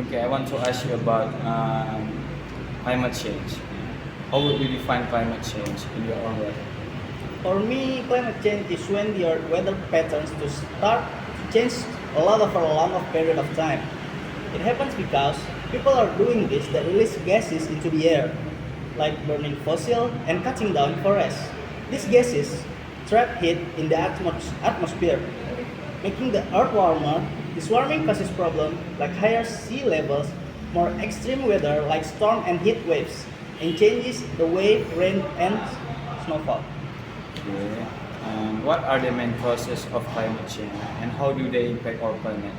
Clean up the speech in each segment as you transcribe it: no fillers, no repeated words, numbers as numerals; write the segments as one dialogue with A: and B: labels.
A: Okay, I want to ask you about climate change. How would you define climate change in your own way?
B: For me, climate change is when the Earth weather patterns to start to change a lot over a long period of time. It happens because people are doing this that release gases into the air, like burning fossil and cutting down forests. These gases trap heat in the atmosphere, making the Earth warmer. This warming causes problems like higher sea levels, more extreme weather like storm and heat waves, and changes the way rain and snowfall.
A: Okay. And what are the main causes of climate change and how do they impact our planet?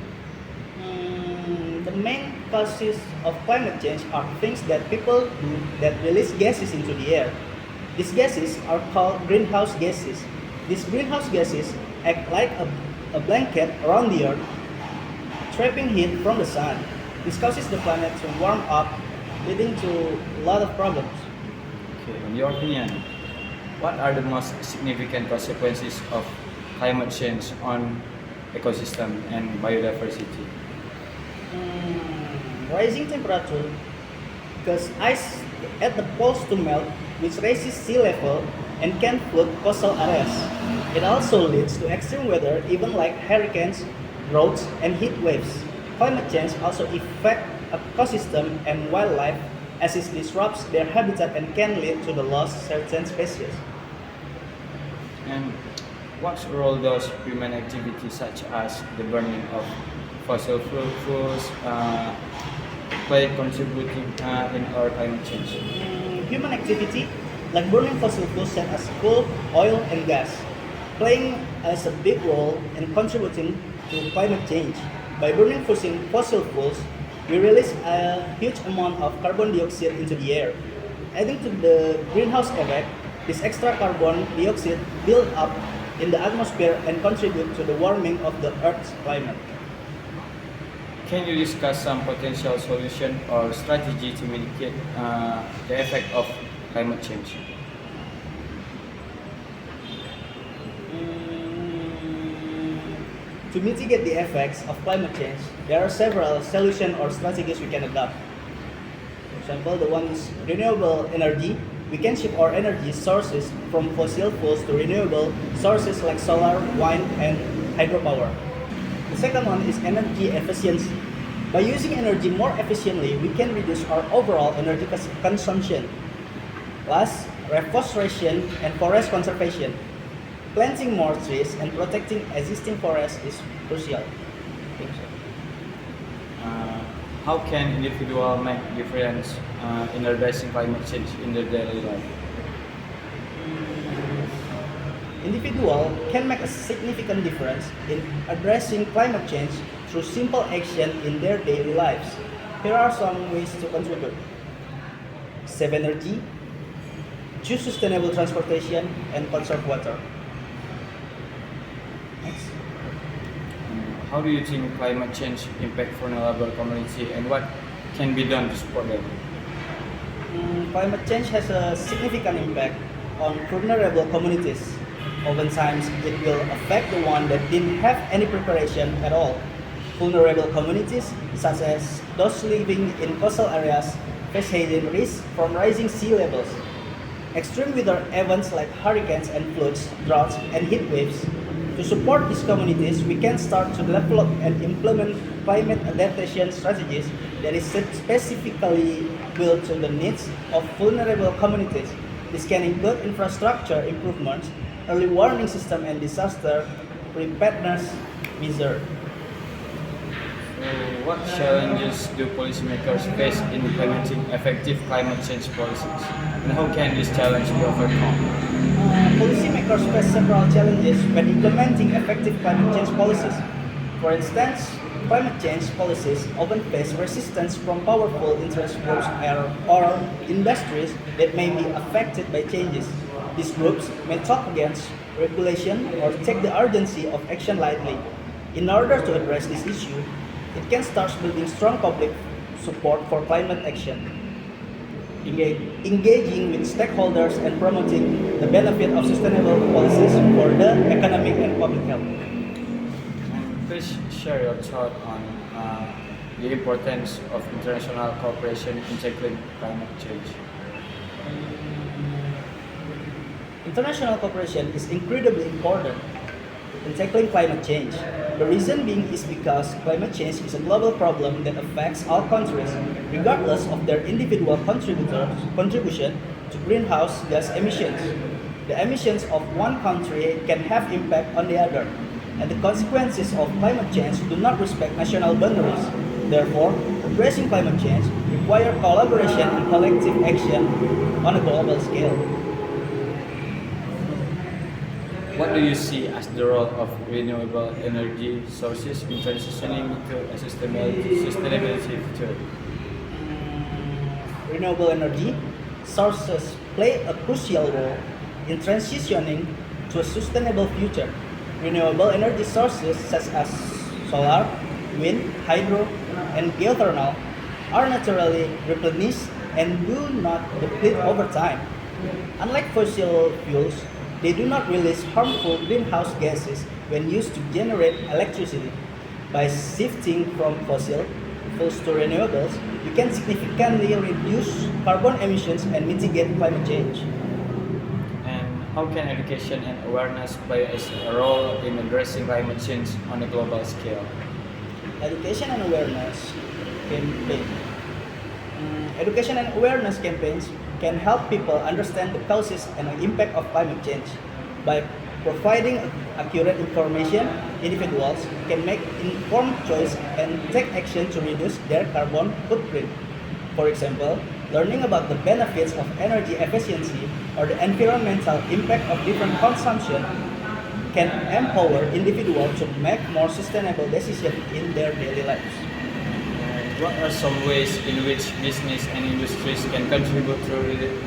B: The main causes of climate change are things that people do that release gases into the air. These gases are called greenhouse gases. These greenhouse gases act like a blanket around the earth, trapping heat from the sun. This causes the planet to warm up, leading to a lot of problems.
A: Okay, in your opinion, what are the most significant consequences of climate change on ecosystem and biodiversity?
B: Rising temperature because ice at the poles to melt, which raises sea level and can flood coastal areas. It also leads to extreme weather, even like hurricanes, droughts, and heat waves. Climate change also affects ecosystem and wildlife as it disrupts their habitat and can lead to the loss of certain species.
A: And what role does human activity such as the burning of fossil fuels play contributing in our climate change?
B: Human activity, like burning fossil fuels such as coal, oil, and gas, playing as a big role in contributing to climate change. By burning fossil fuels, we release a huge amount of carbon dioxide into the air. Adding to the greenhouse effect, this extra carbon dioxide build up in the atmosphere and contribute to the warming of the Earth's climate.
A: Can you discuss some potential solution or strategy to mitigate the effect of climate change?
B: To mitigate the effects of climate change, there are several solutions or strategies we can adopt. For example, the one is renewable energy. We can shift our energy sources from fossil fuels to renewable sources like solar, wind, and hydropower. The second one is energy efficiency. By using energy more efficiently, we can reduce our overall energy consumption. Last, reforestation and forest conservation. Planting more trees and protecting existing forests is crucial. I think so.
A: Uh, how can individual make difference in addressing climate change in their daily life?
B: Individual can make a significant difference in addressing climate change through simple action in their daily lives. Here are some ways to contribute. Save energy, choose sustainable transportation, and conserve water. Next.
A: How do you think climate change impact vulnerable community and what can be done to support them?
B: Climate change has a significant impact on vulnerable communities. Oftentimes, it will affect the one that didn't have any preparation at all. Vulnerable communities, such as those living in coastal areas, face hidden risks from rising sea levels. Extreme weather events like hurricanes and floods, droughts, and heat waves. To support these communities, we can start to develop and implement climate adaptation strategies that is specifically built to the needs of vulnerable communities. This can include infrastructure improvements, early warning system, and disaster preparedness measures.
A: So, what challenges do policymakers face in implementing effective climate change policies, and how can this challenge be overcome?
B: Policymakers face several challenges when implementing effective climate change policies. For instance, climate change policies often face resistance from powerful interest groups or industries that may be affected by changes. These groups may talk against regulation or take the urgency of action lightly. In order to address this issue, it can start building strong public support for climate action, engaging with stakeholders and promoting the benefit of sustainable policies for the economic and public health.
A: And please share your thought on the importance of international cooperation in tackling climate change?
B: International cooperation is incredibly important in tackling climate change. The reason being is because climate change is a global problem that affects all countries, regardless of their individual contribution to greenhouse gas emissions. The emissions of one country can have impact on the other, and the consequences of climate change do not respect national boundaries. Therefore, addressing climate change requires collaboration and collective action on a global scale.
A: What do you see as the role of renewable energy sources in transitioning to a sustainability future?
B: Renewable energy sources play a crucial role in transitioning to a sustainable future. Renewable energy sources such as solar, wind, hydro, and geothermal are naturally replenished and do not deplete over time. Unlike fossil fuels, they do not release harmful greenhouse gases when used to generate electricity. By shifting from fossil fuels to renewables, we can significantly reduce carbon emissions and mitigate climate change.
A: And how can education and awareness play a role in addressing climate change on a global scale?
B: Education and awareness campaign. Education and awareness campaigns can help people understand the causes and the impact of climate change. By providing accurate information, individuals can make informed choice and take action to reduce their carbon footprint. For example, learning about the benefits of energy efficiency or the environmental impact of different consumption can empower individuals to make more sustainable decisions in their daily lives.
A: What are some ways in which business and industries can contribute to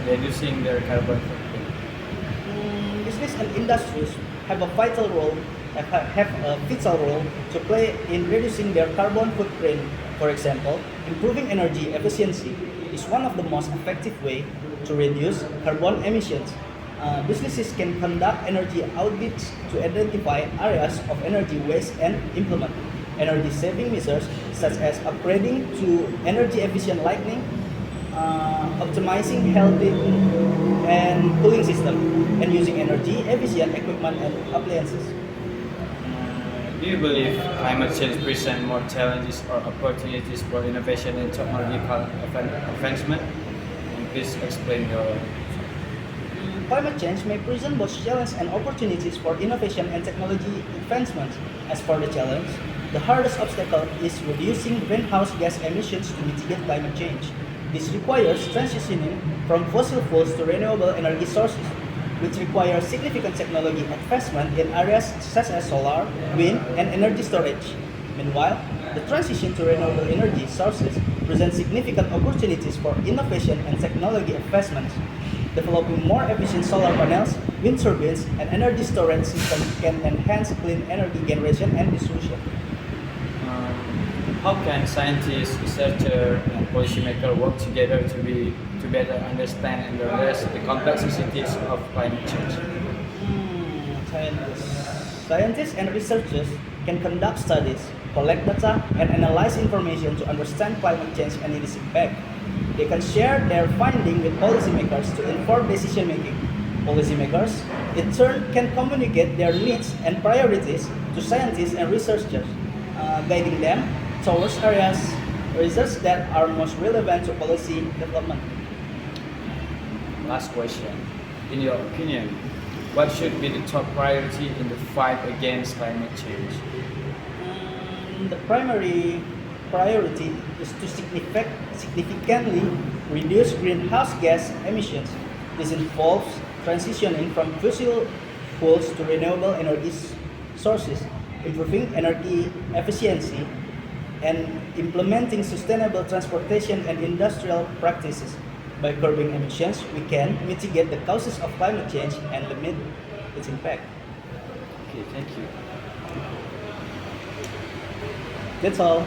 A: reducing their carbon footprint?
B: Business and industries have a vital role have a vital role to play in reducing their carbon footprint. For example, improving energy efficiency is one of the most effective ways to reduce carbon emissions. Businesses can conduct energy audits to identify areas of energy waste and implement energy saving measures such as upgrading to energy efficient lighting, optimizing heating and cooling system, and using energy efficient equipment and appliances.
A: Do you believe climate change presents more challenges or opportunities for innovation and technological advancement? And please explain your.
B: Climate change may present both challenges and opportunities for innovation and technology advancements. As for the challenge, the hardest obstacle is reducing greenhouse gas emissions to mitigate climate change. This requires transitioning from fossil fuels to renewable energy sources, which require significant technology advancement in areas such as solar, wind, and energy storage. Meanwhile, the transition to renewable energy sources presents significant opportunities for innovation and technology advancements. Developing more efficient solar panels, wind turbines, and energy storage systems can enhance clean energy generation and distribution.
A: How can scientists, researchers, and policymakers work together to better understand and address the complexities of climate change?
B: Scientists and researchers can conduct studies, collect data, and analyze information to understand climate change and its impact. They can share their findings with policymakers to inform decision making. Policymakers, in turn, can communicate their needs and priorities to scientists and researchers, guiding them towards areas research that are most relevant to policy development.
A: Last question. In your opinion, what should be the top priority in the fight against climate change?
B: The primary priority is to significantly reduce greenhouse gas emissions. This involves transitioning from fossil fuels to renewable energy sources, improving energy efficiency, and implementing sustainable transportation and industrial practices. By curbing emissions, we can mitigate the causes of climate change and limit its impact.
A: Okay, thank you.
B: That's all.